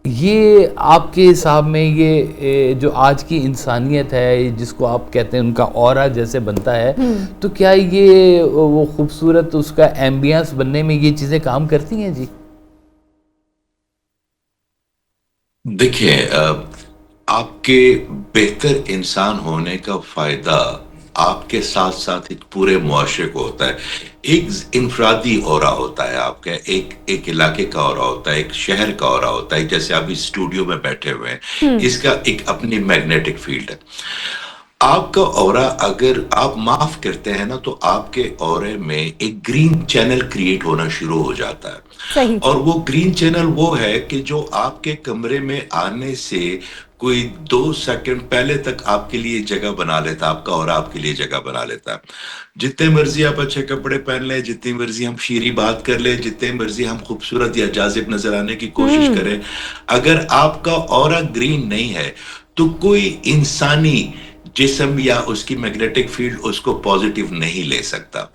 یہ آپ کے حساب میں یہ جو آج کی انسانیت ہے جس کو آپ کہتے ہیں ان کا اورا جیسے بنتا ہے، تو کیا یہ وہ خوبصورت اس کا ایمبیانس بننے میں یہ چیزیں کام کرتی ہیں جی؟ دیکھیں، آپ کے بہتر انسان ہونے کا فائدہ آپ کے ساتھ ساتھ ایک پورے معاشرے کو ہوتا ہے۔ ایک انفرادی اورا ہوتا ہے آپ کا، ایک علاقے کا اورا ہوتا ہے، ایک شہر کا اورا ہوتا ہے، جیسے آپ اس اسٹوڈیو میں بیٹھے ہوئے ہیں، اس کا ایک اپنی میگنیٹک فیلڈ ہے۔ آپ کا اورا اگر آپ معاف کرتے ہیں نا، تو آپ کے اورے میں ایک گرین چینل کریٹ ہونا شروع ہو جاتا ہے۔ صحیح. اور وہ گرین چینل وہ ہے کہ جو آپ کے کمرے میں آنے سے کوئی 2 سیکنڈ پہلے تک آپ کے لیے جگہ بنا لیتا، آپ کا اورا آپ کے لیے جگہ بنا لیتا ہے۔ جتنے مرضی آپ اچھے کپڑے پہن لیں، جتنی مرضی ہم شیریں بات کر لیں، جتنے مرضی ہم خوبصورت یا جاذب نظر آنے کی کوشش کریں، اگر آپ کا اورا گرین نہیں ہے تو کوئی انسانی جسم یا اس کی میگنیٹک فیلڈ اس کو پازیٹیو نہیں لے سکتا۔